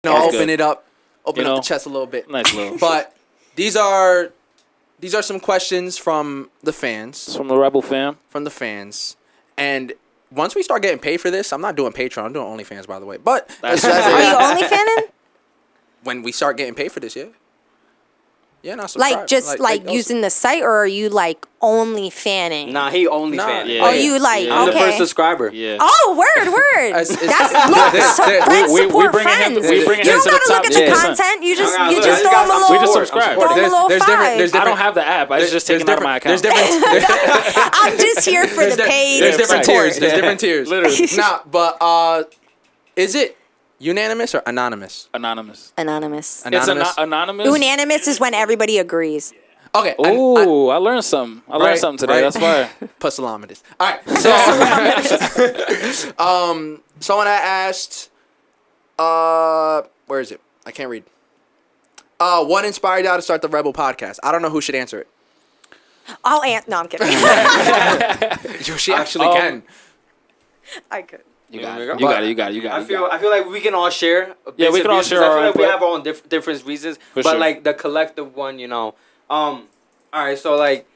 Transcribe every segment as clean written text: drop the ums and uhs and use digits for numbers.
open it up, up the chest a little bit. Nice little. But these are some questions from the fans. It's from the Rebel fam. From the fans. And once we start getting paid for this, I'm not doing Patreon. I'm doing OnlyFans, by the way. But are you OnlyFanning? When we start getting paid for this, yeah. Yeah, not subscribe. Like just like using the site, or are you like only fanning? Nah, he only fan. Yeah. Oh, you like I'm okay. the first subscriber. Yeah. Oh, word. That's friends support friends. We bring it You into don't the gotta top look at the 10%. content. You just Okay, throw them a little. We just subscribe. Throw them a little five. I don't have the app. I just taken out of my account. I'm just here for the paid. There's different support. tiers. There's different tiers. Literally. Nah, but is it unanimous or anonymous? Anonymous. Anonymous. It's anonymous. Unanimous is when everybody agrees. Okay. Ooh, I learned something. I learned something today. That's fire. Pusillanimous. All right. So, someone had asked, where is it? I can't read. What inspired y'all to start the Rebel podcast? I don't know who should answer it. I'll answer. No, I'm kidding. She actually can. I could. You got it. I feel like we can all share. Yeah, we can all share. I feel our like we input. have our own different reasons, For but sure. like the collective one, all right, so like,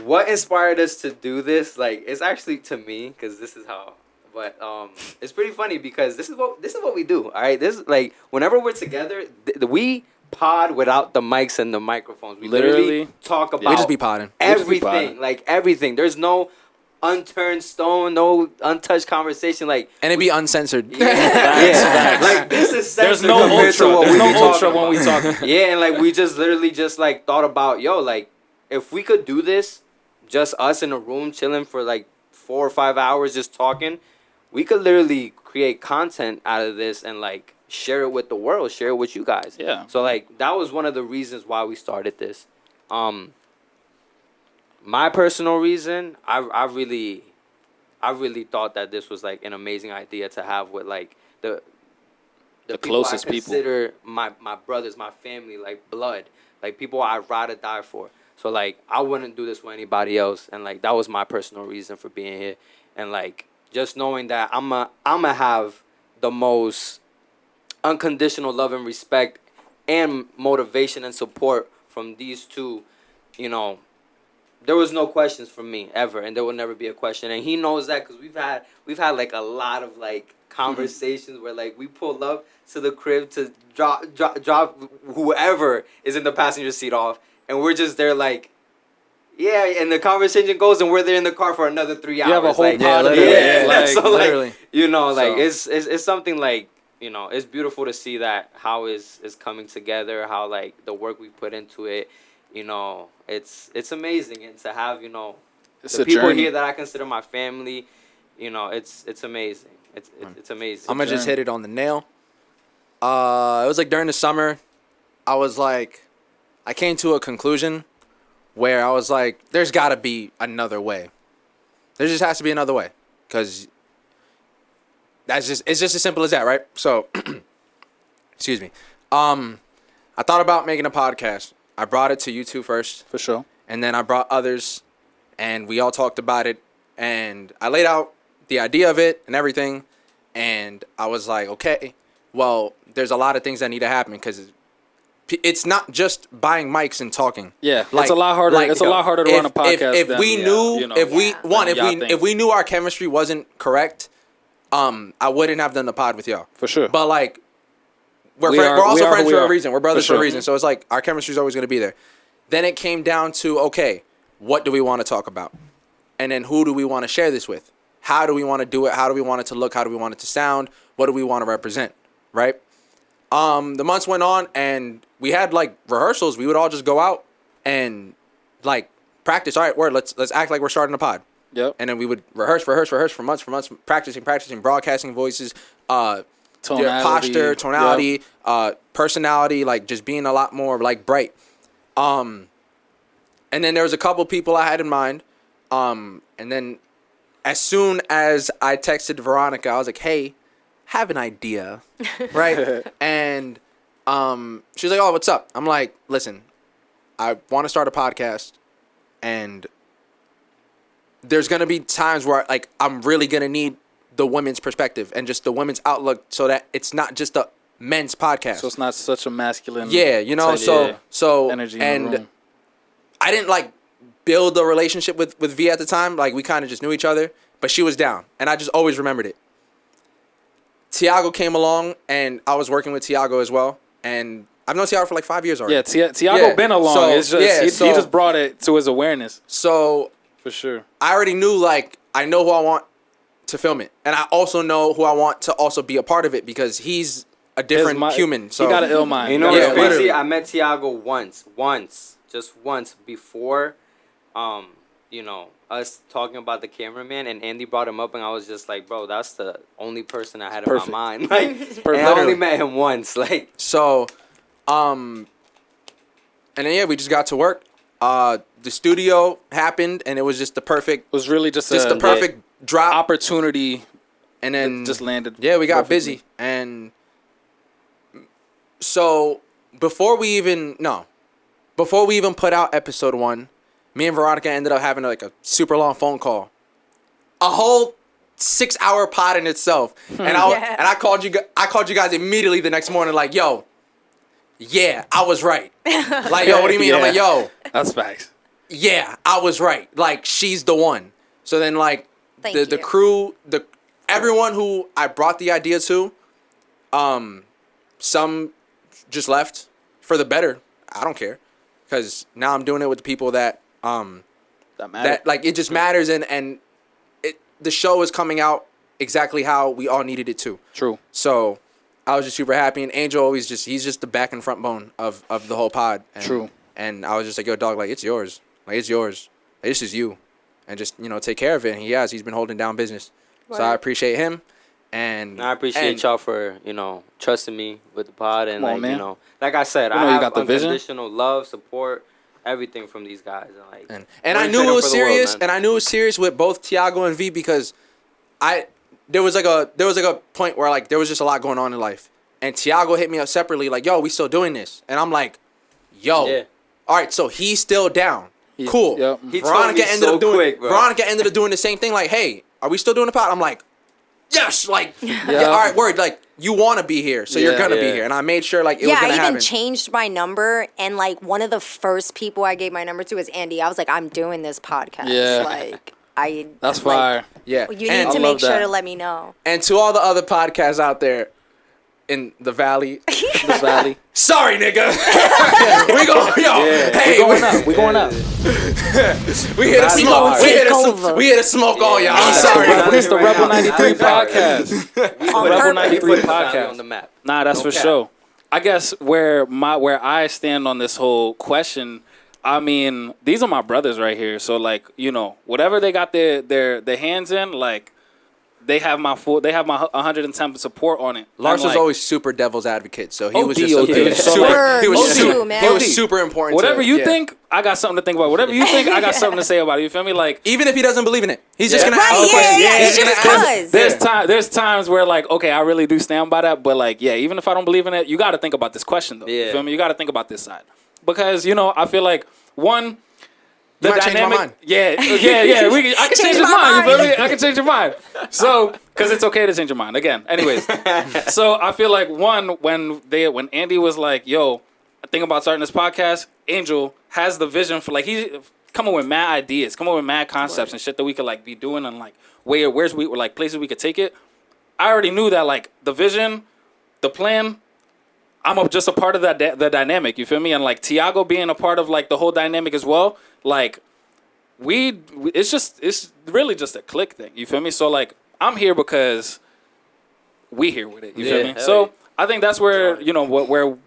what inspired us to do this? Like, it's actually to me, because this is how. But it's pretty funny because this is what we do. All right, this is like whenever we're together, we pod without the mics and the microphones. We literally talk about. We just be podding. Everything, like everything. There's no unturned stone, no untouched conversation. Like, and it be uncensored. Yeah. Like this is There's no ultra. There's no ultra when we talk. Yeah, and like we just literally just like thought about like if we could do this, just us in a room chilling for like 4 or 5 hours just talking, we could literally create content out of this and like share it with the world, share it with you guys. Yeah. So like that was one of the reasons why we started this. My personal reason, I really thought that this was like an amazing idea to have with like the closest people I people. consider my brothers, my family, like blood, like people I'd rather die for. So like I wouldn't do this with anybody else, and like that was my personal reason for being here, and like just knowing that I'ma have the most unconditional love and respect and motivation and support from these two, There was no questions from me ever, and there will never be a question. And he knows that because we've had like a lot of like conversations where like we pull up to the crib to drop whoever is in the passenger seat off, and we're just there like, yeah, and the conversation goes, and we're there in the car for another 3 hours. You have a whole like, pod of yeah, like, so literally. Like it's something like. It's beautiful to see that how is coming together, how like the work we put into it, it's amazing, and to have it's the a people journey. here that I consider my family, it's amazing. It's amazing. I'm gonna just hit it on the nail. It was like during the summer, I came to a conclusion where I was like, there's gotta be another way. There just has to be another way, because it's just as simple as that, right? So, excuse me. I thought about making a podcast. I brought it to you two first. For sure. And then I brought others, and we all talked about it, and I laid out the idea of it and everything, and I was like, okay, well, there's a lot of things that need to happen, because it's not just buying mics and talking. Yeah, it's a lot harder. It's a lot harder to run a podcast. If we knew our chemistry wasn't correct, I wouldn't have done the pod with y'all. For sure. But like, we're also friends for a reason. We're brothers for a reason. Mm-hmm. So it's like our chemistry is always going to be there. Then it came down to, okay, what do we want to talk about? And then who do we want to share this with? How do we want to do it? How do we want it to look? How do we want it to sound? What do we want to represent? Right? The months went on, and we had like rehearsals. We would all just go out and like practice. All right, let's act like we're starting a pod. Yep. And then we would rehearse for months, practicing, broadcasting voices, posture, tonality, personality, like just being a lot more like bright. And then there was a couple people I had in mind. And then as soon as I texted Veronica, I was like, hey, have an idea, right? And she was like, oh, what's up? I'm like, listen, I want to start a podcast, and there's going to be times where I'm really going to need the women's perspective and just the women's outlook, so that it's not just men's podcast. So it's not such a masculine. Yeah, you know, so energy and in the room. I didn't like build a relationship with V at the time. Like we kind of just knew each other, but she was down, and I just always remembered it. Tiago came along, and I was working with Tiago as well, and I've known Tiago for like 5 years already. Yeah, Tiago been along. So, it's just he just brought it to his awareness. So for sure, I already knew, like, I know who I want to film it, and I also know who I want to also be a part of it because he's a different human. So he got an ill mind. You know what's crazy? I met Tiago once, just once before, you know, us talking about the cameraman, and Andy brought him up, and I was just like, bro, that's the only person I had in my mind. Like, and I only met him once. Like, so, and then we just got to work. The studio happened, and it was just the perfect. It was really just the perfect drop opportunity, and then just landed. Yeah, we got busy, and so before we even put out episode 1, me and Veronica ended up having like a super long phone call, a whole 6-hour pod in itself, and I called you guys immediately the next morning, like, yo, yeah, I was right. Like, yo, what do you mean? Yeah. I'm like, yo, that's facts. Yeah, I was right. Like, she's the one. So then, like, the crew, everyone who I brought the idea to, some just left for the better. I don't care, because now I'm doing it with the people that that like, it just matters, and the show is coming out exactly how we all needed it to. True. So I was just super happy, and Angel always he's just the back and front bone of the whole pod. And, True. And I was just like, yo, dog, like, it's yours. Like, it's yours. Like, this is you. And just, you know, take care of it. And he's been holding down business. Right. So I appreciate him. And I appreciate y'all for, you know, trusting me with the pod. And, like, man. you know, like I said, I have unconditional love, support, everything from these guys. And I knew it was serious. And I knew it was serious with both Tiago and V, because there was like a point where, like, there was just a lot going on in life. And Tiago hit me up separately, like, yo, we still doing this. And I'm like, yo, all right, so he's still down. Cool. Yep. Veronica ended up doing the same thing, like, hey, are we still doing the pod? I'm like, yes, like, yeah, all right, word, like, you want to be here, so you're going to be here. And I made sure, like, it was going to happen. I even changed my number, and, like, one of the first people I gave my number to was Andy. I was like, I'm doing this podcast. Yeah. Like, that's fire. Like, yeah. You need to make sure to let me know. And to all the other podcasts out there in the valley. Sorry, nigga. We going up. We hit a smoke all y'all. I'm sorry. It's the Rebel 93 podcast. Rebel 93 podcast on the map. Nah, that's for sure. I guess where I stand on this whole question, I mean, these are my brothers right here. So, like, you know, whatever they got their hands in, like, they have my 110 support on it. Lars was always super devil's advocate, so he was super important. Whatever you think, I got something to think about. Whatever you think, I got something to say about it. You feel me? Like, even if he doesn't believe in it, he's just gonna ask questions. There's times where, like, okay, I really do stand by that, but, like, yeah, even if I don't believe in it, you got to think about this question though. Yeah. You feel me? You got to think about this side, because, you know, I feel like, one, the dynamic, I can change your mind. You feel me? I can change your mind. So, because it's okay to change your mind. Again, anyways. So I feel like, one, when Andy was like, "Yo, I think about starting this podcast," Angel has the vision for, like, he's coming with mad ideas, coming with mad concepts and shit that we could, like, be doing, and, like, places we could take it. I already knew that, like, the vision, the plan, I'm just a part of that the dynamic. You feel me? And, like, Tiago being a part of, like, the whole dynamic as well. Like, it's really just a click thing. You feel me? So, like, I'm here because we here with it. You feel me? So I think that's where, you know, where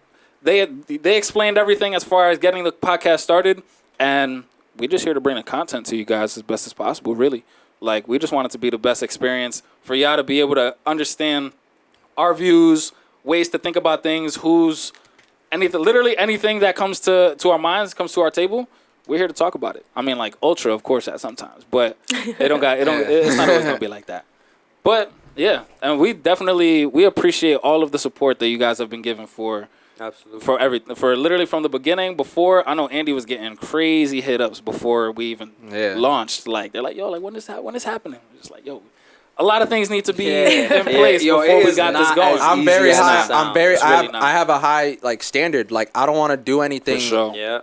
they explained everything as far as getting the podcast started, and we just here to bring the content to you guys as best as possible. Really, like, we just want it to be the best experience for y'all to be able to understand our views, ways to think about things, literally anything that comes to our minds, comes to our table. We're here to talk about it. I mean, like, Ultra, of course, at sometimes, but it's not always gonna be like that. But yeah, and we appreciate all of the support that you guys have been giving for literally from the beginning. Before, I know Andy was getting crazy hit ups before we even launched. Like, they're like, yo, like, when is happening? We're just like, yo, a lot of things need to be in place Yo, before we got this going. I'm very high. I have a high standard. Like I don't want to do anything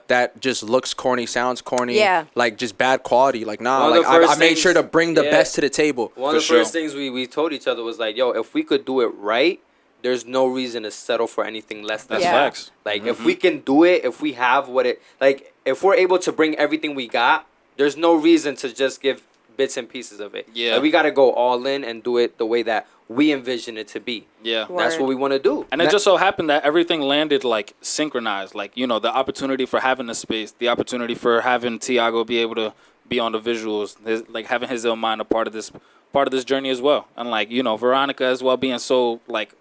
that just looks corny, sounds corny. Yeah. Like just bad quality. Like nah. Like I made sure to bring the best to the table. One of the first things we told each other was like, yo, if we could do it right, there's no reason to settle for anything less than That's facts. Like if we can do it, if we have if we're able to bring everything we got, there's no reason to just give bits and pieces of it. Yeah. Like, we got to go all in and do it the way that we envision it to be. Yeah. That's what we want to do. And it just so happened that everything landed like synchronized. Like, you know, the opportunity for having the space, the opportunity for having Tiago be able to be on the visuals, like having his own mind a part of this journey as well. And like, you know, Veronica as well being so like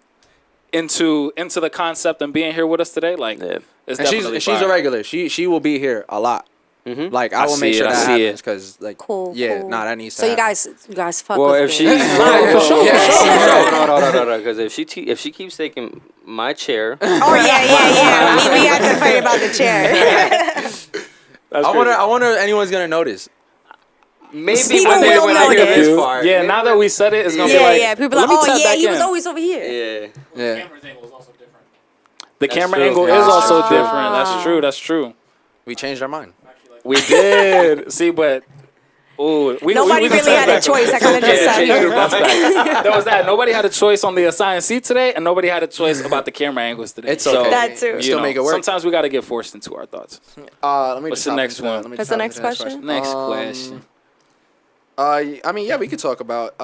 into the concept and being here with us today. Like it's definitely she's a regular. She will be here a lot. Mm-hmm. Like I will make sure that happens because like cool. Nah, that needs to. So happen. you guys fuck well, with if me. she no, because if she keeps taking my chair. Oh yeah. We had to fight about the chair. I wonder if anyone's gonna notice. Maybe when I hear this part. Yeah, now that we said it, it's gonna be like people are like, oh yeah, he was always over here. Yeah. The camera's angle is also different. The camera angle is also different. That's true. We changed our mind. We did. See, but nobody really had a choice. I kind of just sat here. There was that. Nobody had a choice on the assigned seat today, and nobody had a choice about the camera angles today. It's okay. That too. Still make it work. Sometimes we got to get forced into our thoughts. What's the next one? What's the next question? Next question. I mean, yeah, we could talk about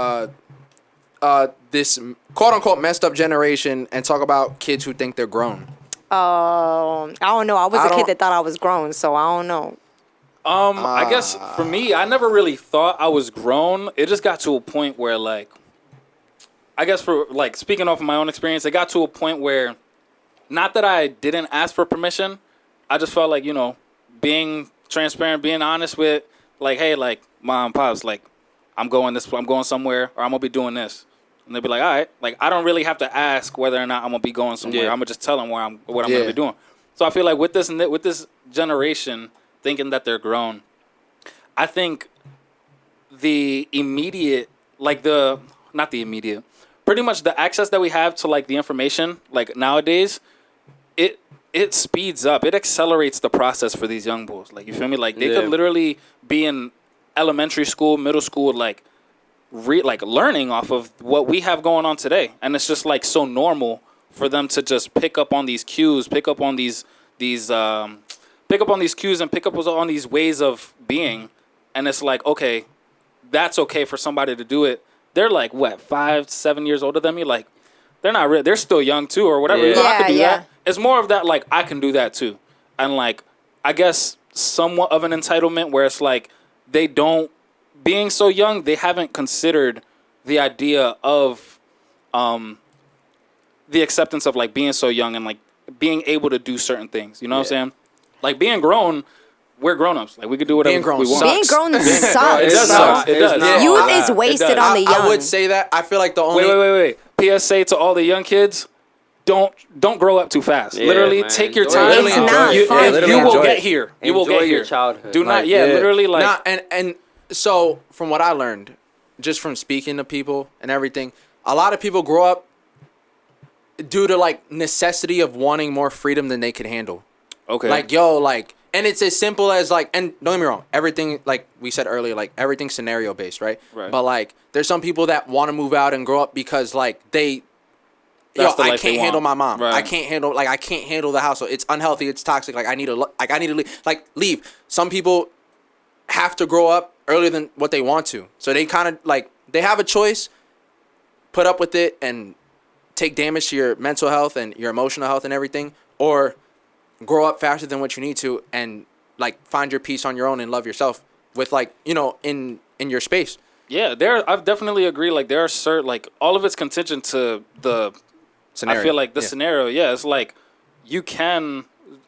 this quote unquote messed up generation and talk about kids who think they're grown. I don't know. I was a kid that thought I was grown, so I don't know. I guess for me, I never really thought I was grown. It just got to a point where, like, I guess for, like, speaking off of my own experience, it got to a point where, not that I didn't ask for permission, I just felt like, you know, being transparent, being honest with, like, hey, like, mom, pops, like, I'm going somewhere, or I'm going to be doing this. And they'd be like, all right. Like, I don't really have to ask whether or not I'm going to be going somewhere. I'm going to just tell them what I'm going to be doing. So I feel like with this generation thinking that they're grown, I think pretty much the access that we have to, like, the information, like, nowadays, it speeds up. It accelerates the process for these young bulls. Like, you feel me? Like, they could literally be in elementary school, middle school, like learning off of what we have going on today. And it's just, like, so normal for them to just pick up on these cues, pick up on these cues and pick up on these ways of being. And it's like, okay, that's okay for somebody to do it. They're like, what, 5-7 years older than me? Like, they're not really, they're still young too or whatever. You know, I could do that. It's more of that, like, I can do that too. And, like, I guess somewhat of an entitlement where it's like being so young, they haven't considered the idea of the acceptance of, like, being so young and, like, being able to do certain things. You know what I'm saying? Like, being grown, we're grown-ups. Like, we could do whatever we want. Being grown sucks. It does. It does. Youth is wasted on the young. I would say that. I feel like the only... Wait. PSA to all the young kids, don't grow up too fast. Literally, take your time. It's not fun. You will get here. You will get here. Your childhood. Do not, literally, like... Nah, and so, from what I learned, just from speaking to people and everything, a lot of people grow up due to, like, necessity of wanting more freedom than they could handle. Okay. Like, yo, like... And it's as simple as, like, and don't get me wrong, everything, like we said earlier, like, everything's scenario-based, right? Right. But, like, there's some people that want to move out and grow up because, like, I can't handle my mom. Right. I can't handle the house. So it's unhealthy. It's toxic. Like, I need to leave. Some people have to grow up earlier than what they want to. So they kind of, like, they have a choice, put up with it, and take damage to your mental health and your emotional health and everything, or grow up faster than what you need to and, like, find your peace on your own and love yourself with, like, you know, in your space. Yeah, I've definitely agree. Like, there are certain, like, all of it's contingent to the scenario. I feel like the scenario, it's like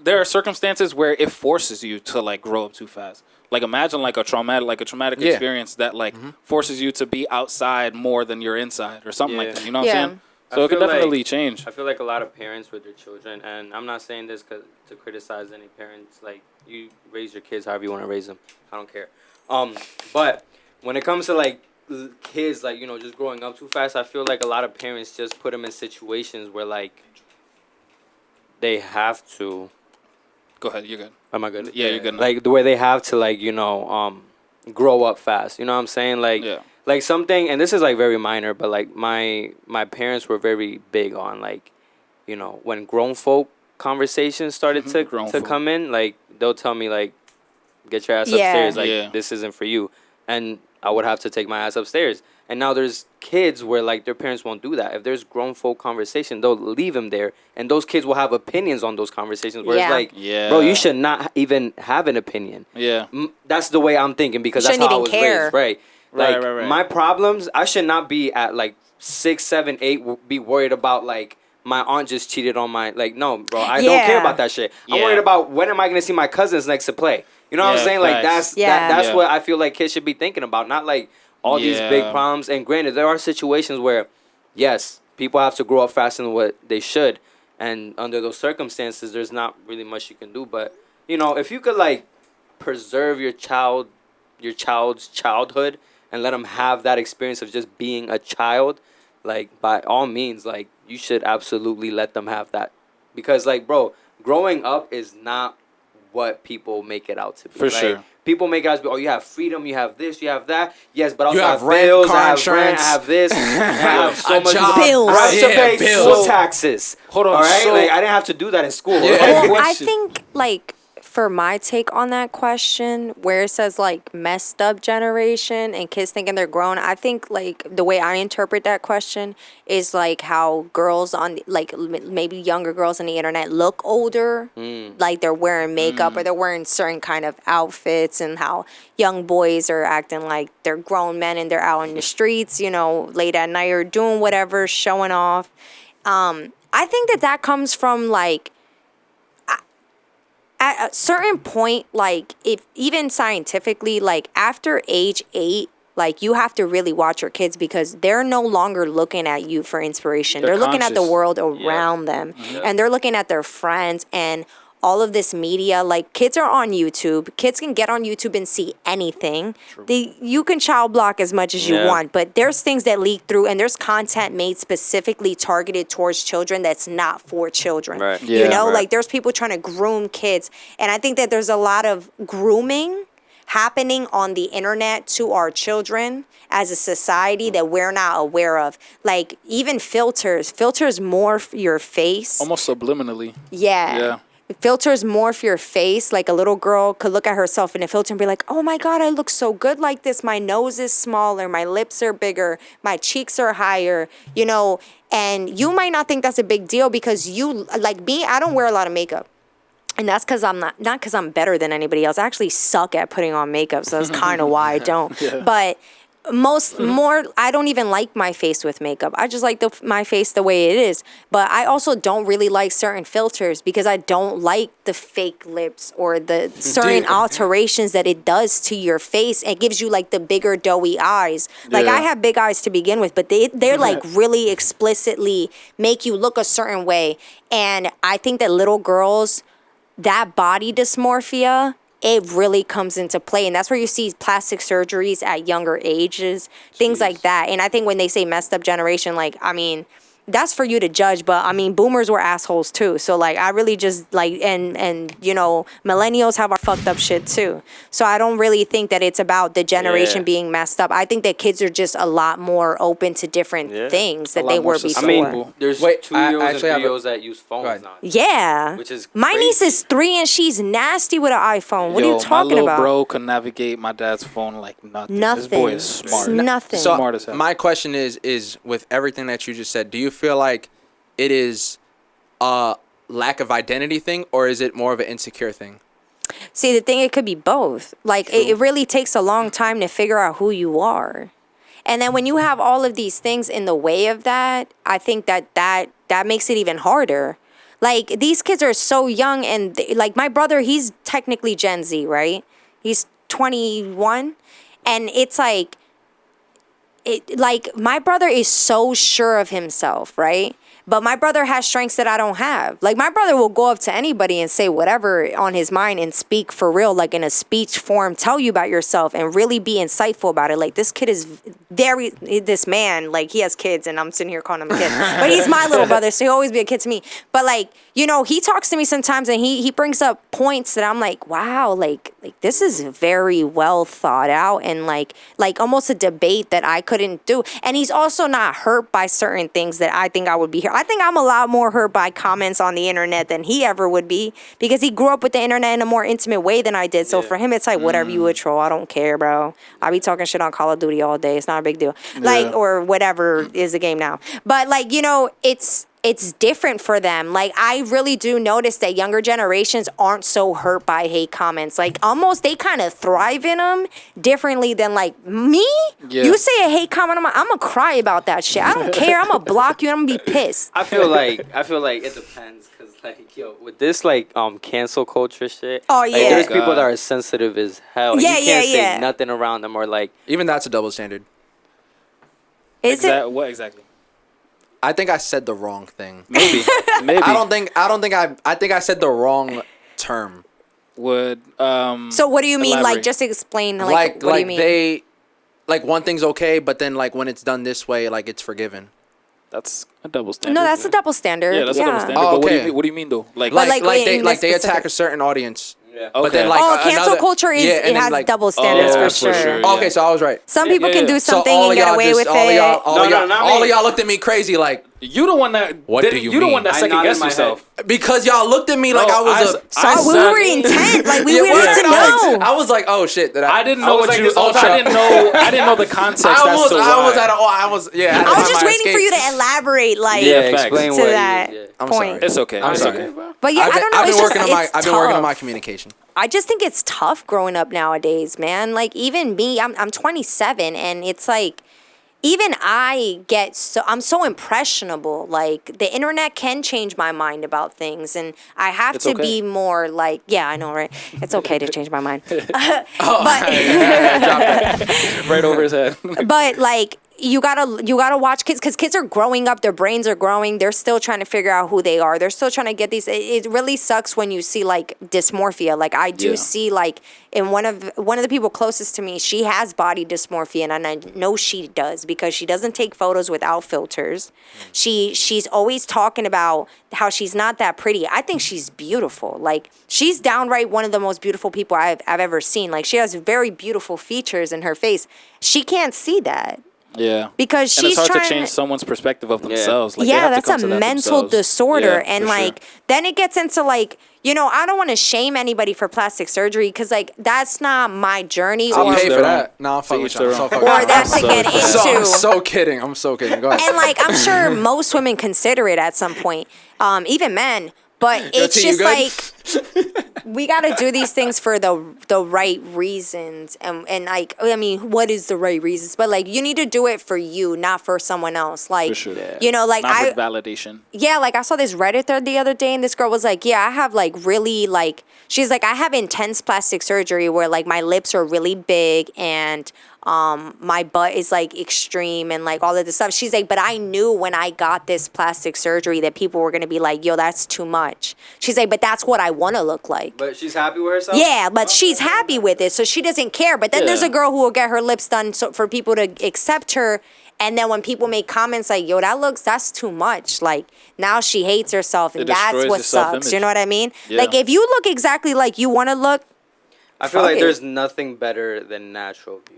there are circumstances where it forces you to, like, grow up too fast. Like, imagine, like, a traumatic experience that, like, forces you to be outside more than you're inside or something like that. You know what I'm saying? So it could definitely change. I feel like a lot of parents with their children, and I'm not saying this to criticize any parents. Like, you raise your kids however you want to raise them. I don't care. But when it comes to, like, kids, like, you know, just growing up too fast. I feel like a lot of parents just put them in situations where, like, they have to. Go ahead, you're good. Am I good? Yeah, you're good now. Like, the way they have to, like, you know, grow up fast. You know what I'm saying? Like, like something, and this is, like, very minor, but, like, my parents were very big on, like, you know, when grown folk conversations started to come in, like, they'll tell me, like, get your ass upstairs. Like, this isn't for you. And I would have to take my ass upstairs. And now there's kids where, like, their parents won't do that. If there's grown folk conversation, they'll leave them there. And those kids will have opinions on those conversations. Where it's like, bro, you should not even have an opinion. Yeah. That's the way I'm thinking because that's how I was raised. Right. Like, my problems, I should not be at, like, 6, 7, 8, be worried about, like, my aunt just cheated on my, like, no, bro, I don't care about that shit. I'm worried about when am I going to see my cousins next to play. You know what I'm saying? Like, that's what I feel like kids should be thinking about. Not, like, all these big problems. And granted, there are situations where, yes, people have to grow up faster than what they should. And under those circumstances, there's not really much you can do. But, you know, if you could, like, preserve your child's childhood and let them have that experience of just being a child, like, by all means, like, you should absolutely let them have that. Because, like, bro, growing up is not what people make it out to be. For sure. People make it out to be, oh, you have freedom, you have this, you have that. Yes, but also you I have have rent, bills, car I have insurance. rent, I have this, I have so much job. Bills. I have to pay bills. school taxes. Hold on, all right? so- Like, I didn't have to do that in school. Well, I think, like, for my take on that question, where it says, like, messed up generation and kids thinking they're grown, I think, like, the way I interpret that question is, like, how girls on, like, maybe younger girls on the internet look older, like they're wearing makeup or they're wearing certain kind of outfits, and how young boys are acting like they're grown men and they're out in the streets, you know, late at night or doing whatever, showing off. I think that comes from, like, at a certain point, like, if even scientifically, like, after age 8, like, you have to really watch your kids because they're no longer looking at you for inspiration. They're looking at the world around them, and they're looking at their friends and all of this media. Like, kids are on YouTube. Kids can get on YouTube and see anything. You can child block as much as you want, but there's things that leak through, and there's content made specifically targeted towards children that's not for children. Right. You know, like, there's people trying to groom kids, and I think that there's a lot of grooming happening on the internet to our children as a society that we're not aware of. Like, even filters morph your face. Almost subliminally. Yeah. Filters morph your face. Like, a little girl could look at herself in a filter and be like, oh my God, I look so good like this. My nose is smaller. My lips are bigger. My cheeks are higher, you know. And you might not think that's a big deal because you, like me, I don't wear a lot of makeup. And that's because I'm not because I'm better than anybody else. I actually suck at putting on makeup. So that's kind of why I don't. But I don't even like my face with makeup. I just like my face the way it is. But I also don't really like certain filters because I don't like the fake lips or the certain alterations that it does to your face. It gives you, like, the bigger doughy eyes. Like, I have big eyes to begin with, but they're like really explicitly make you look a certain way. And I think that little girls, that body dysmorphia, it really comes into play. And that's where you see plastic surgeries at younger ages, things like that. And I think when they say messed up generation, like, I mean, that's for you to judge, but I mean, boomers were assholes too. So, like, I really just, like, and you know, millennials have our fucked up shit too. So I don't really think that it's about the generation being messed up. I think that kids are just a lot more open to different things that they were before. I mean, there's 2-year-olds and 3-year-olds that use phones now. Yeah. Which is my crazy. niece is 3 and she's nasty with an iPhone. What are you talking my little about? bro can navigate my dad's phone like nothing. This boy is smart. Nothing. So Smart as hell. my question is with everything that you just said, do you feel like it is a lack of identity thing, or is it more of an insecure thing? See, the thing, it could be both. Like, it really takes a long time to figure out who you are. And then when you have all of these things in the way of that, I think that makes it even harder. Like, these kids are so young, and like, my brother, he's technically Gen Z, right? He's 21. And it's like, my brother is so sure of himself, right? But my brother has strengths that I don't have. Like, my brother will go up to anybody and say whatever on his mind and speak for real, like in a speech form, tell you about yourself and really be insightful about it. Like, this kid is this man, like, he has kids and I'm sitting here calling him a kid. But he's my little brother, so he'll always be a kid to me. But, like, you know, he talks to me sometimes and he brings up points that I'm like, wow, like this is very well thought out and like almost a debate that I couldn't do. And he's also not hurt by certain things that I think I would be here. I think I'm a lot more hurt by comments on the internet than he ever would be because he grew up with the internet in a more intimate way than I did. So for him, it's like whatever you would troll. I don't care, bro. I be talking shit on Call of Duty all day. It's not a big deal. Like, or whatever is the game now. But like, you know, it's different for them. Like, I really do notice that younger generations aren't so hurt by hate comments. Like, almost they kind of thrive in them differently than like me. Yeah. You say a hate comment, I'm gonna cry about that shit. I don't care. I'm gonna block you and I'm gonna be pissed. I feel like it depends because like with this like cancel culture shit. Oh yeah. Like, there's people that are sensitive as hell. And yeah, you can't yeah. say nothing around them or like even that's a double standard. Is it? What exactly? I think I said the wrong thing. Maybe. I think I said the wrong term. Would So what do you mean? elaborate. Like, just explain. Like what do you mean? They, like, one thing's okay, but then like when it's done this way, like it's forgiven. That's a double standard. No, that's a double standard. Yeah, that's a double standard. Oh, But okay. what do you mean though? Like They attack a certain audience. yeah. But then like cancel culture is it has like, double standards yeah, for for sure. sure. Okay, so I was right. Some people can do So something all and of get y'all away with all of it. y'all, all me. of y'all looked at me crazy like, you the one that What do you the mean? one that I second nodded guessed my yourself. because y'all looked at me like I was We were intent. Like, we wanted to know. I was like, oh shit. I didn't know was what like you. this whole I didn't know. I didn't know the context. I was I was just waiting for you to elaborate, like, Yeah, facts. explain to what that I'm point. sorry. It's okay. I'm It's sorry. okay, bro. But yeah, I don't know. It's just I've been working on my tough. communication. I just think it's tough growing up nowadays, man. Like, even me, I'm 27, and it's like, even I'm so impressionable. Like, the internet can change my mind about things, and I have It's to okay. be more like, yeah, I know, right? It's okay to change my mind. But Right over his head. but like, you gotta watch kids because kids are growing up, their brains are growing, they're still trying to figure out who they are, they're still trying to get these. It really sucks when you see like dysmorphia. Like, I do see, like, in one of the people closest to me, she has body dysmorphia, and I know she does because she doesn't take photos without filters. She's always talking about how she's not that pretty. I think she's beautiful. Like, she's downright one of the most beautiful people I've ever seen. Like, she has very beautiful features in her face. She can't see that. Yeah. Because and she's it's hard trying to change someone's perspective of themselves. Like, yeah, they have to that's come a to that mental themselves. disorder. Yeah, and for like, sure. then it gets into like, you know, I don't want to shame anybody for plastic surgery because like, that's not my journey. I'll or pay for their that. own. No, I'll fuck To with each you. their I'm so own. fucking or that's to So get kidding. into. I'm so kidding. I'm so kidding. Go ahead. And like, I'm sure most women consider it at some point, even men. But it's T, you just good? like, we got to do these things for the right reasons. And like, I mean, what is the right reasons? But like, you need to do it for you, not for someone else. Like, For sure. Yeah. you know, like, Not for validation. yeah, like, I saw this Reddit thread the other day, and this girl was like, yeah, I have like really like, she's like, I have intense plastic surgery where like my lips are really big and my butt is like extreme and like all of this stuff. She's like, but I knew when I got this plastic surgery that people were gonna be like, yo, that's too much. She's like, but that's what I want to look like. But she's happy with herself? Yeah, but she's happy with it, so she doesn't care. But then there's a girl who will get her lips done so for people to accept her. And then when people make comments like, yo, that's too much. Like, now she hates herself, and It that's destroys what your sucks. self-image. You know what I mean? Yeah. Like, if you look exactly like you want to look, I feel Fuck like it. there's nothing better than natural beauty.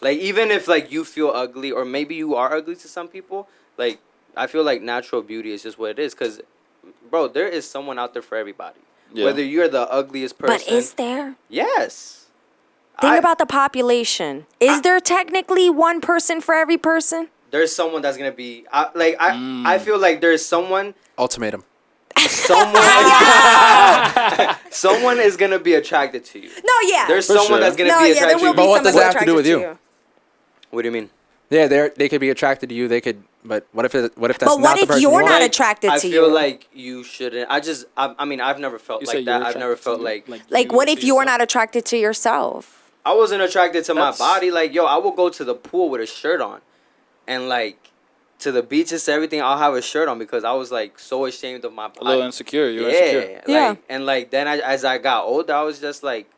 Like, even if like you feel ugly, or maybe you are ugly to some people, like, I feel like natural beauty is just what it is. Because, bro, there is someone out there for everybody. Yeah. Whether you're the ugliest person. but is there? Yes. Think about the population. Is there technically one person for every person? There's someone that's gonna be I feel like there's someone Ultimatum. someone is gonna be attracted to you. No, yeah. There's For someone sure. that's gonna no, be yeah, attracted there to will you. be But what someone does that have to do with attracted you? What do you mean? Yeah, they could be attracted to you. They could, but what if that's But not what the if person you're you not want? attracted I to feel you? like you shouldn't. I mean, I've never felt You like say that. you're I've never attracted felt to like Like, you what to if you're yourself. not attracted to yourself? I wasn't attracted to my That's- body. Like, yo, I will go to the pool with a shirt on, and like, to the beaches, to everything, I'll have a shirt on because I was like so ashamed of my body. A little insecure. You're insecure. Yeah. And like then as I got older, I was just like,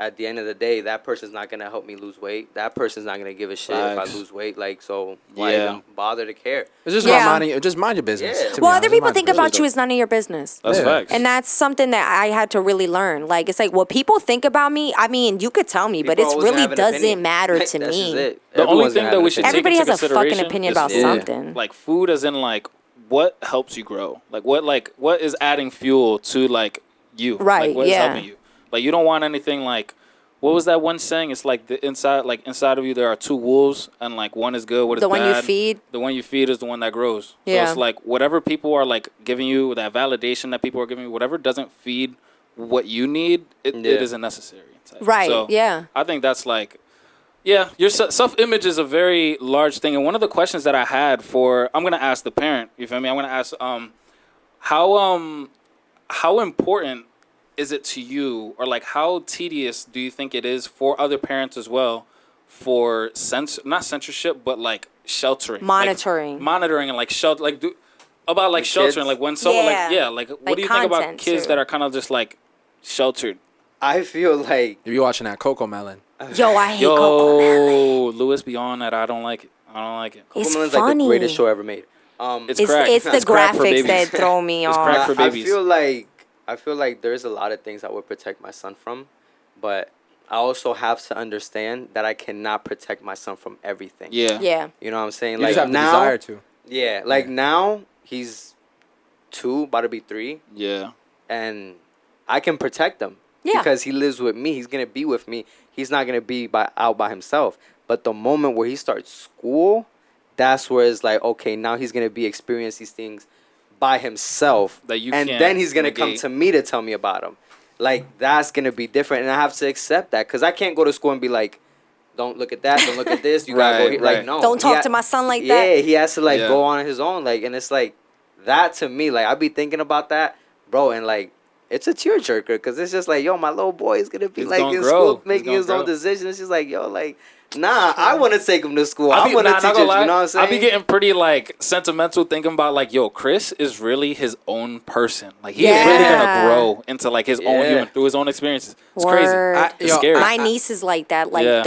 at the end of the day, that person's not gonna help me lose weight. That person's not gonna give a shit if I lose weight. Like, so why even bother to care? It's just about minding. Just mind your business. Yeah. Well, other people think about you as none of your business. That's facts. And that's something that I had to really learn. Like, it's like what people think about me. I mean, you could tell me, but it really doesn't matter to me. The only thing that we should take everybody into has a fucking opinion about something. Like food, as in like what helps you grow. Like what is adding fuel to like you. Right. Like, what is helping you. Like you don't want anything like. What was that one saying? It's like inside of you there are two wolves, and like one is good, what is bad. The one you feed. The one you feed is the one that grows. Yeah. So it's like whatever people are like giving you, that validation that people are giving you, whatever doesn't feed what you need, it isn't necessary. Right. So yeah. I think that's like, your self-image is a very large thing, and one of the questions that I had I'm gonna ask the parent. You feel me? I'm gonna ask how important is it to you, or like how tedious do you think it is for other parents as well for not censorship but like sheltering, monitoring and like shelter, like about like sheltering, kids? Like when someone like what do you think about kids that are kind of just like sheltered? I feel like if you're watching that Coco Melon. Yo, I hate Coco Melon. Louis beyond that, I don't like it. It's Coco Melon's funny. like the greatest show ever made. It's crack. It's the graphics that throw me off. It's crack for babies. I feel like there's a lot of things I would protect my son from, but I also have to understand that I cannot protect my son from everything. Yeah. You know what I'm saying? You like just have now, the desire to. Yeah. Like now he's 2, about to be 3. Yeah. And I can protect him. Yeah. Because he lives with me. He's gonna be with me. He's not gonna be out by himself. But the moment where he starts school, that's where it's like, okay, now he's gonna be experience these things by himself, and then he's gonna come to me to tell me about him. Like that's gonna be different, and I have to accept that because I can't go to school and be like, "Don't look at that, don't look at this." You gotta go here. Like no, don't talk to my son like that. Yeah, he has to like go on his own. Like, and it's like that to me. Like I be thinking about that, bro, and like it's a tearjerker because it's just like, yo, my little boy is gonna be like in school making his own decisions. It's just like, yo, like. Nah, I want to take him to school. I want to teach him, you know what I'm saying? I be getting pretty, like, sentimental thinking about, like, yo, Chris is really his own person. Like, he's really going to grow into, like, his own human through his own experiences. It's crazy. It's scary. My niece is like that. Like,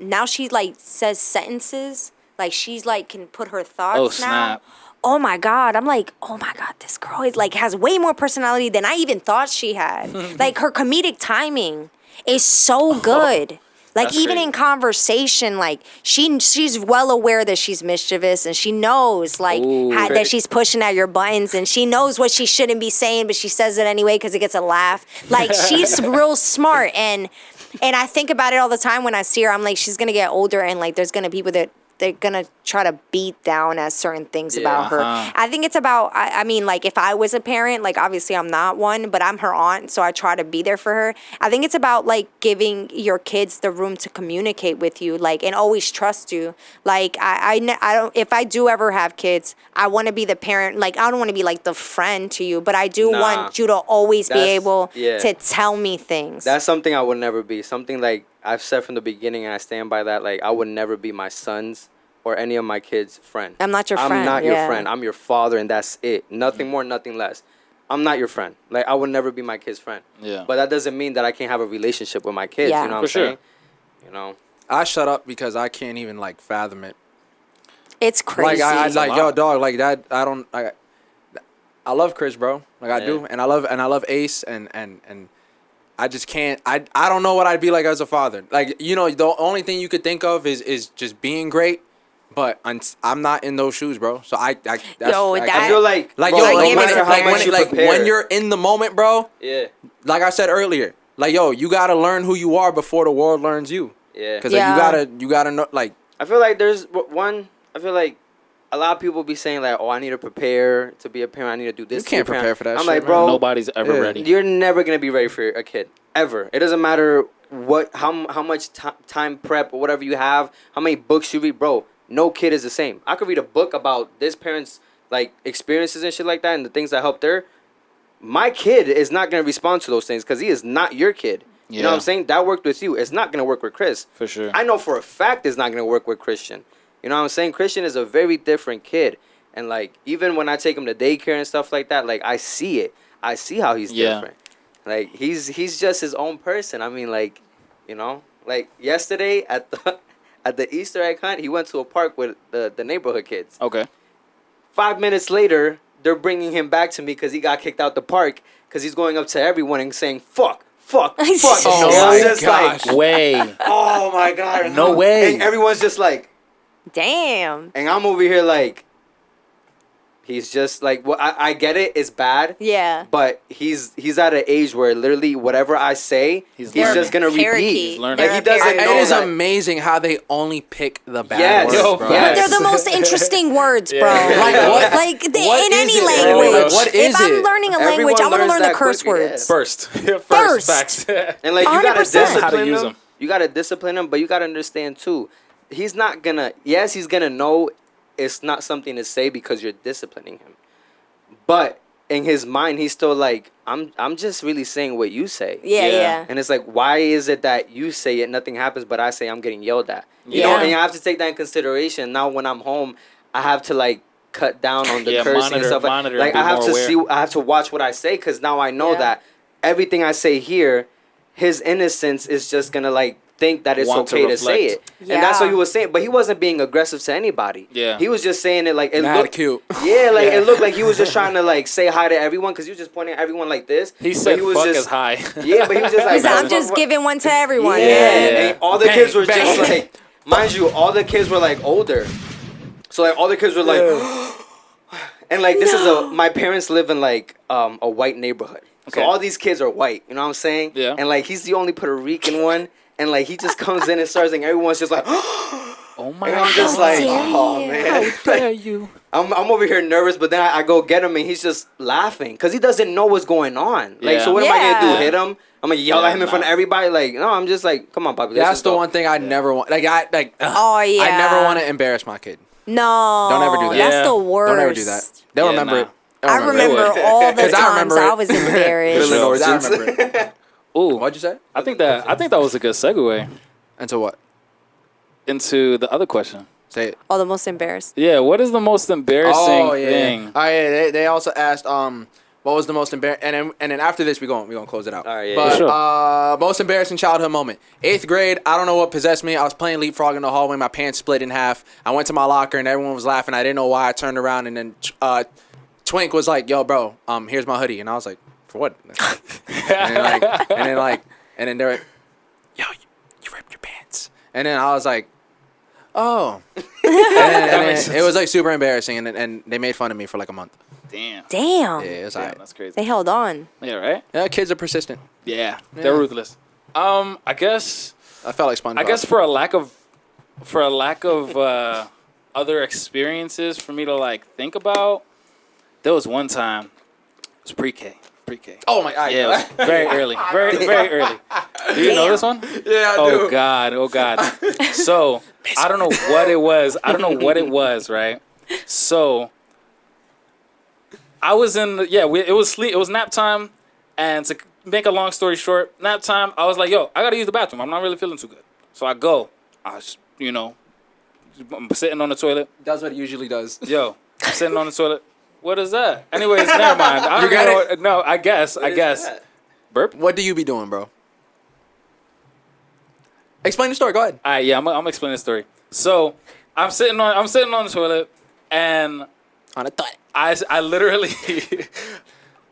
now she, like, says sentences. Like, she's, like, can put her thoughts now. Oh, my God. I'm like, oh, my God, this girl is, like, has way more personality than I even thought she had. Like, her comedic timing is so good. Like, that's even crazy. In conversation, like, she's well aware that she's mischievous, and she knows, like, that she's pushing at your buttons, and she knows what she shouldn't be saying, but she says it anyway because it gets a laugh. Like, she's real smart, and I think about it all the time when I see her. I'm like, she's going to get older, and, like, there's going to be people that they're going to try to beat down at certain things about her. I think it's about, I mean, like, if I was a parent, like, obviously I'm not one, but I'm her aunt, so I try to be there for her. I think it's about, like, giving your kids the room to communicate with you, like, and always trust you. Like, I don't, if I do ever have kids, I want to be the parent, like, I don't want to be, like, the friend to you, but I do want you to always be able to tell me things. That's something I would never be. Something, like, I've said from the beginning, and I stand by that. Like, I would never be my son's or any of my kids' friend. I'm not your friend. I'm not your friend. I'm your father, and that's it. Nothing more, nothing less. I'm not your friend. Like, I would never be my kid's friend. Yeah. But that doesn't mean that I can't have a relationship with my kids. Yeah. You know what I'm saying? You know. I shut up because I can't even like fathom it. It's crazy. Like I like yo dog like that. I love Chris, bro. Like I do, and I love Ace, and I just can't. I don't know what I'd be like as a father. Like, you know, the only thing you could think of is just being great. But I'm not in those shoes, bro. So I feel like when you're in the moment, bro. Yeah. Like I said earlier, like yo, you gotta learn who you are before the world learns you. Yeah. Because you gotta know, like. I feel like there's one. I feel like a lot of people be saying like, oh, I need to prepare to be a parent. I need to do this. You can't prepare for that. I'm shit, like, man. bro, nobody's ever ready. You're never gonna be ready for a kid ever. It doesn't matter how much time prep or whatever you have, how many books you read, bro. No kid is the same. I could read a book about this parent's like experiences and shit like that and the things that helped her. My kid is not gonna respond to those things because he is not your kid. Yeah. You know what I'm saying? That worked with you. It's not gonna work with Chris. For sure. I know for a fact it's not gonna work with Christian. You know what I'm saying? Christian is a very different kid. And, like, even when I take him to daycare and stuff like that, like, I see it. I see how he's different. Like, he's just his own person. I mean, like, you know? Like, yesterday at the Easter egg hunt, he went to a park with the neighborhood kids. Okay. 5 minutes later, they're bringing him back to me because he got kicked out the park because he's going up to everyone and saying, fuck. Oh my gosh. Like, way. Oh, my God. No way. And everyone's just like. Damn. And I'm over here like. He's just like, well, I get it. It's bad. Yeah. But he's at an age where literally whatever I say, he's just gonna repeat. He's learning. Like, he doesn't know. It is that. amazing how they only pick the bad words, bro. But they're the most interesting words, bro. Like what? Like What in is any it? language. What is if I'm it? learning a Everyone language, I'm gonna learns learn the that curse quick, words. First. Facts. And like, you gotta 100%. discipline How to use him. them. You gotta discipline him, but you gotta understand too. He's not gonna. Yes, he's gonna know it's not something to say because you're disciplining him. But in his mind, he's still like, I'm just really saying what you say. Yeah. And it's like, why is it that you say it, nothing happens, but I say I'm getting yelled at? You know, Yeah. and you have to take that in consideration. Now, when I'm home, I have to like cut down on the cursing and stuff. Like I have to see, I have to watch what I say because now I know that everything I say here, his innocence is just gonna like think that it's okay to say it. Yeah. And that's what he was saying. But he wasn't being aggressive to anybody. Yeah. He was just saying it like it Mad looked cute. Yeah, like it looked like he was just trying to like say hi to everyone because he was just pointing at everyone like this. He said he was fuck just, is high. Yeah, but he was just like, He's like, I'm just giving one to everyone. Yeah. And all the kids were bang. just like, mind you, all the kids were like older. So like all the kids were like, and like this is my parents live in like a white neighborhood. Okay. So all these kids are white, you know what I'm saying? Yeah. And like he's the only Puerto Rican one. And like he just comes in and starts like everyone's just like, Oh my and god. I'm just like, oh man. How dare you? I'm over here nervous, but then I go get him and he's just laughing because he doesn't know what's going on. Like, Yeah. so what am I gonna Yeah. do? Hit him? I'm gonna yell at him in front of everybody? Like, no, I'm just like, come on, Poppy. let's That's just the go. one thing I never want. Like Oh yeah. I never want to embarrass my kid. No. Don't ever do that. That's Yeah. the worst. Don't ever do that. They'll Yeah, remember nah. it. I remember all the 'Cause I times remember it. I was embarrassed. Really? I remember it. Ooh, What'd you say? I think that was a good segue Into what? into the other question. Say it. Oh, the most embarrassed. Yeah, what is the most embarrassing thing? Oh yeah. They also asked what was the most embarrassing, and then after this we gonna close it out. All right, yeah, But yeah. most embarrassing childhood moment. 8th grade. I don't know what possessed me. I was playing leapfrog in the hallway. My pants split in half. I went to my locker and everyone was laughing. I didn't know why. I turned around and then Twink was like, "Yo, bro, here's my hoodie," and I was like, "For what?" and then they're like, "Yo, you ripped your pants," and then I was like, "Oh," and then it was like super embarrassing, and they made fun of me for like a month. Damn. Damn. Yeah, it was Damn, alright. that's crazy. They held on. Yeah, right? Yeah, kids are persistent. Yeah, Yeah. they're ruthless. I guess I felt like SpongeBob. I guess for a lack of other experiences for me to like think about, there was one time it was pre-K. Oh my god. Yeah, it was very early. Very early. Do you know this one? Yeah, I Oh do. God. So I don't know what it was. Right. So I was in it was nap time, and to make a long story short, nap time, I was like, yo, I gotta use the bathroom. I'm not really feeling too good. So I go. I'm sitting on the toilet. That's what it usually does. Yo, I'm sitting on the toilet. What is that? Anyways, never mind. I You don't got know. it? No, I guess. Burp. What do you be doing, bro? Explain the story. Go ahead. All right, yeah, I'm gonna explain the story. So I'm sitting on the toilet, and On a thought. I literally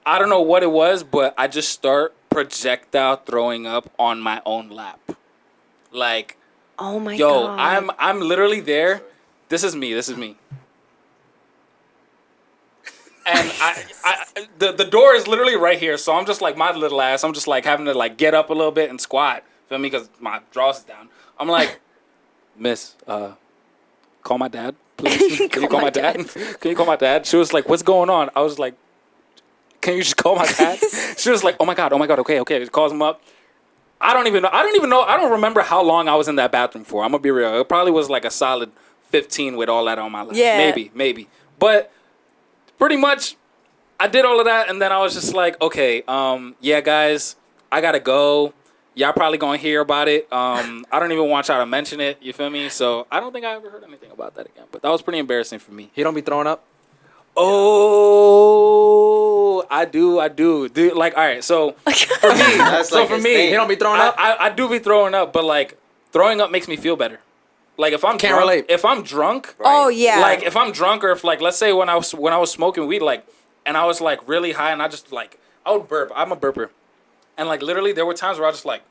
I don't know what it was, but I just start projectile throwing up on my own lap. Like, Oh my yo, god. I'm literally there. This is me. And the door is literally right here, so I'm just like my little ass. I'm just like having to like get up a little bit and squat. Feel me? Because my drawers is down. I'm like, Miss, call my dad, please. Can you call my dad? Can you call my dad? She was like, what's going on? I was like, can you just call my dad? She was like, oh my god, okay. She calls him up. I don't even know. I don't remember how long I was in that bathroom for. I'm gonna be real. It probably was like a solid 15 with all that on my lap. Yeah. Maybe. But pretty much, I did all of that, and then I was just like, okay, yeah, guys, I gotta go. Y'all probably gonna hear about it. I don't even want y'all to mention it. You feel me? So I don't think I ever heard anything about that again. But that was pretty embarrassing for me. He don't be throwing up? Oh, I do. Dude, like, all right. So for me, he don't be throwing up. I do be throwing up, but like throwing up makes me feel better. Like if I'm Can't drunk, relate. if I'm drunk, Oh yeah. like if I'm drunk, or if like let's say when I was smoking weed, like, and I was like really high, and I just like I would burp. I'm a burper, and like literally there were times where I just like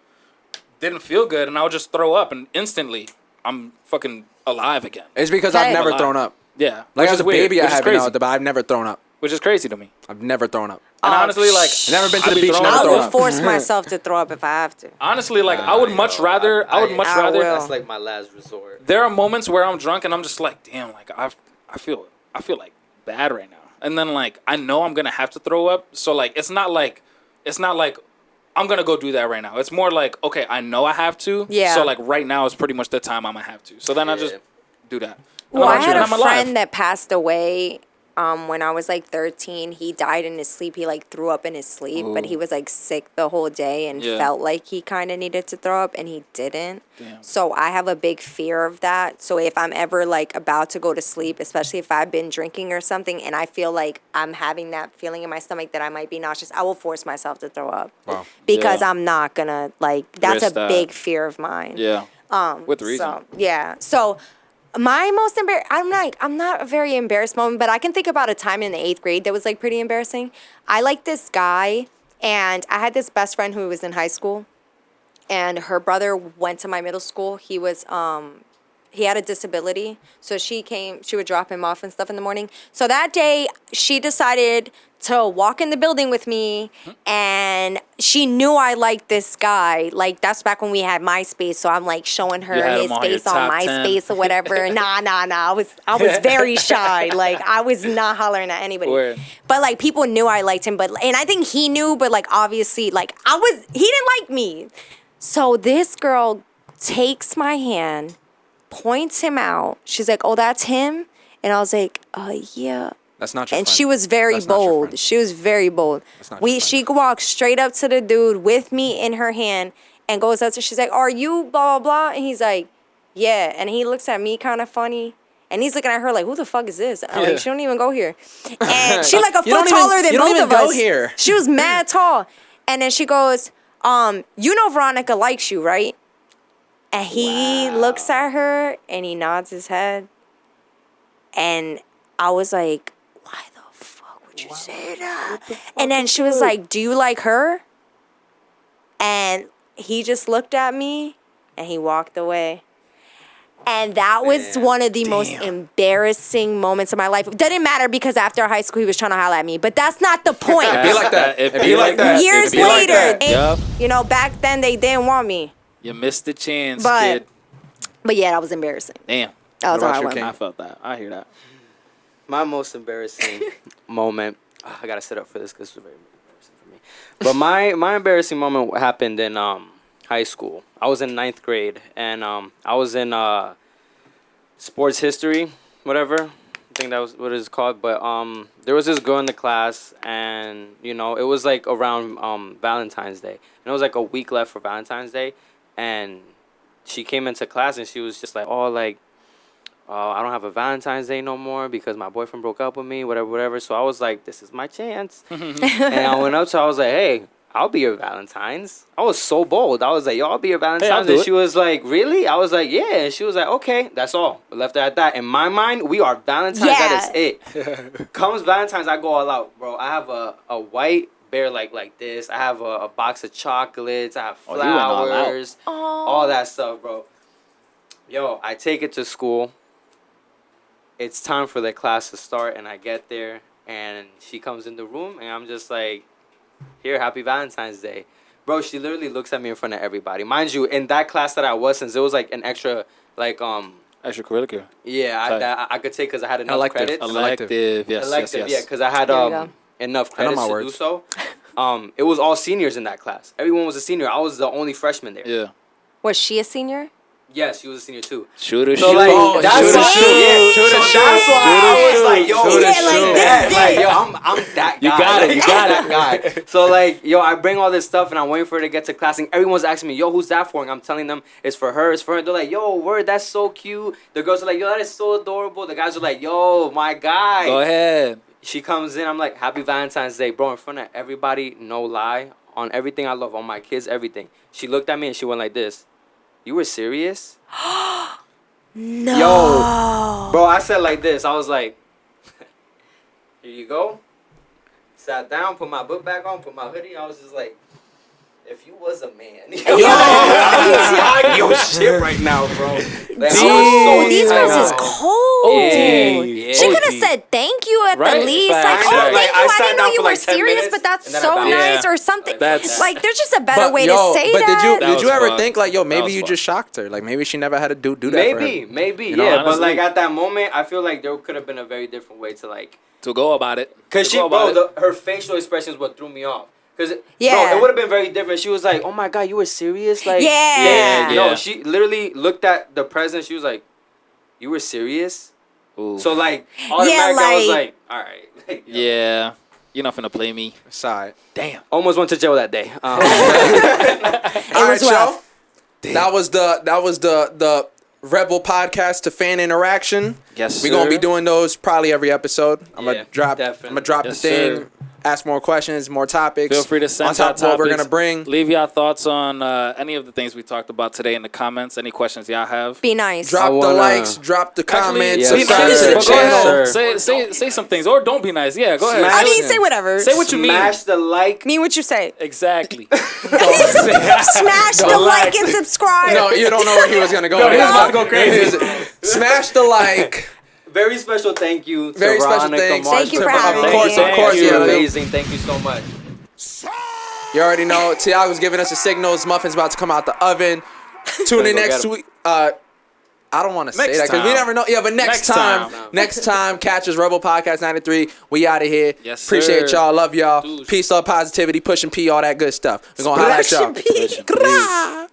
didn't feel good, and I would just throw up, and instantly I'm fucking alive again. It's because I've never thrown up. Yeah, Like as a baby, I have haven't out there, but I've never thrown up. which is crazy to me. I've never thrown up. And honestly, like, I've never been to I'd the be beach, throwing never up. I thrown will up. force myself to throw up if I have to. Honestly, like, I would much rather. I would much I rather. will. That's like my last resort. There are moments where I'm drunk and I'm just like, damn, like I feel like bad right now. And then like I know I'm gonna have to throw up. So like it's not like I'm gonna go do that right now. It's more like, okay, I know I have to. Yeah. So like right now is pretty much the time I'm gonna have to. So then I just do that. And Well, I I'm had chilling, a I'm alive. friend that passed away when I was like 13. He died in his sleep. He like threw up in his sleep, but he was like sick the whole day and Yeah. felt like he kind of needed to throw up and he didn't. Damn. So I have a big fear of that. So if I'm ever like about to go to sleep, especially if I've been drinking or something and I feel like I'm having that feeling in my stomach that I might be nauseous, I will force myself to throw up. Wow. Because Yeah. I'm not gonna like that's Risk a that. big fear of mine. Yeah. With reason. So, yeah. So my most I'm not a very embarrassed moment, but I can think about a time in the 8th grade that was like pretty embarrassing. I liked this guy and I had this best friend who was in high school and her brother went to my middle school. He was he had a disability, so she would drop him off and stuff in the morning. So that day she decided to walk in the building with me and she knew I liked this guy. Like that's back when we had MySpace, so I'm like showing her You had his him on your face on top MySpace 10. or whatever. Nah. I was very shy. Like I was not hollering at anybody. Word. But like people knew I liked him, and I think he knew, but like obviously like he didn't like me. So this girl takes my hand, points him out. She's like, "Oh, that's him?" And I was like, yeah. That's not your And friend. she was very That's not your bold. friend. She was very bold. That's not your friend. She walked straight up to the dude with me in her hand and goes up to, she's like, "Are you blah, blah, blah?" And he's like, "Yeah." And he looks at me kind of funny. And he's looking at her like, "Who the fuck is this?" I'm like, "She don't even go here." And she like a You don't foot even- taller than you don't both even of go us. here. She was mad tall. And then she goes, "You know Veronica likes you, right?" And he looks at her and he nods his head. And I was like, "Why the fuck would you say that?" And then she was like, "Do you like her?" And he just looked at me and he walked away. And that was one of the most embarrassing moments of my life. It didn't matter because after high school he was trying to holler at me, but that's not the point. Be like that. It Be like that. Years Be like later, that. and, you know, back then they didn't want me. You missed the chance, But kid. but yeah, that was embarrassing. Damn. That was What a about hard you, one. King? I felt that. I hear that. My most embarrassing moment. I gotta sit up for this because it's very embarrassing for me. But my embarrassing moment happened in high school. I was in 9th grade and I was in sports history, whatever. I think that was what it's called. But there was this girl in the class, and you know it was like around Valentine's Day, and it was like a week left for Valentine's Day, and she came into class and she was just like, "Oh, like, I don't have a Valentine's Day no more because my boyfriend broke up with me, whatever." So I was like, "This is my chance," and I went up to her. I was like, "Hey, I'll be your Valentine's." I was so bold. I was like, "Yo, I'll be your Valentine's." do And it. she was like, "Really?" I was like, "Yeah." And she was like, "Okay, that's all." We left it at that. In my mind, we are Valentine's. Yeah. That is it. Comes Valentine's, I go all out, bro. I have a white bear like this. I have a box of chocolates. I have Oh, you went all out. flowers, all that stuff, bro. Yo, I take it to school. It's time for the class to start, and I get there, and she comes in the room, and I'm just like, "Here, happy Valentine's Day." Bro, she literally looks at me in front of everybody. Mind you, in that class that I was, since it was like an extra, like, Extracurricular. yeah, Sorry. that I could take because I had enough Elective. credits. Elective. Yes, Elective, yes. yeah, because I had There we go. enough I know credits my to words. do so. It was all seniors in that class. Everyone was a senior. I was the only freshman there. Yeah. Was she a senior? Yes, she was a senior too. Shooter, So like shoot. that's Shooter, why, shoot. yeah. So that's why I was like, yo, Shooter, yeah, like, shoot. this is like, it. yo, I'm that guy. You got it, Like, you got I'm that guy. So like, yo, I bring all this stuff and I'm waiting for her to get to class and everyone's asking me, yo, who's that for? And I'm telling them it's for her, it's for her. They're like, yo, word, that's so cute. The girls are like, yo, that is so adorable. The guys are like, yo, my guy. Go ahead. She comes in, I'm like, happy Valentine's Day, bro, in front of everybody, no lie, on everything I love, on my kids, everything. She looked at me and she went like this. You were serious? No. Yo, bro, I said like this. I was like, here you go. Sat down, put my book back on, put my hoodie. I was just like, if you was a man. Yo, shit right now, bro. Like, Dude, these tight, girls is bro. cold. Yeah. She could have said thank you at Right. the least. Facts. Like, oh, Right. thank you. I I sat didn't know down you for were like 10 serious, minutes, but that's and then I so bounced. nice Yeah. or something. That's- Like, there's just a better way to say but that. did you ever fucked. think like, yo, That maybe was you fucked. just shocked her? Like maybe she never had to do that. Maybe, for her. maybe, You know, yeah. But honestly. like at that moment, I feel like there could have been a very different way to like. To go about it. Cause To she, go about bro, it. her facial expressions what threw me off. Cause Yeah. bro, it would have been very different. She was like, "Oh my god, you were serious?" Like, Yeah. Yeah. No, she literally looked at the present. She was like, "You were serious?" Ooh. So like, automatically I was like- like, "All right." Like, yo. Yeah. You're not finna play me. Side. Damn. Almost went to jail that day. All was right, y'all. rough. That was the Rebel podcast to fan interaction. Yes, We're gonna sir. be doing those probably every episode. I'm Yeah, gonna drop. definitely. I'm gonna drop Yes, the thing. sir. Ask more questions, more topics. Feel free to send on top of what we're gonna bring. Leave y'all thoughts on any of the things we talked about today in the comments. Any questions y'all have? Be nice. Drop the wanna- likes, drop the comments, yes, be subscribe nice, to the but go channel. ahead. Say some things, or don't be nice. Yeah, go ahead. Smash- I mean, say whatever. Say what you mean. Smash the like. Mean what you say. Exactly. Smash the like and subscribe. No, you don't know where he was gonna go. No, he was He's about to go crazy. Smash the like. Very special thank you to Very special Veronika thanks. Marz Thank you for for having coming. me. Of course, You're yeah. amazing. Thank you so much. You already know. Tiago's giving us the signals. Muffin's about to come out the oven. Tune in Go next get 'em. week. I don't want to say Next that because we time. never know. Yeah, but next Next time, time. next time, catch us Rebel Podcast 93. We out of here. Yes, sir. Appreciate y'all. Love y'all. Dude. Peace, love, positivity, pushing P, all that good stuff. We're gonna holler at y'all. Pushing P. Gra.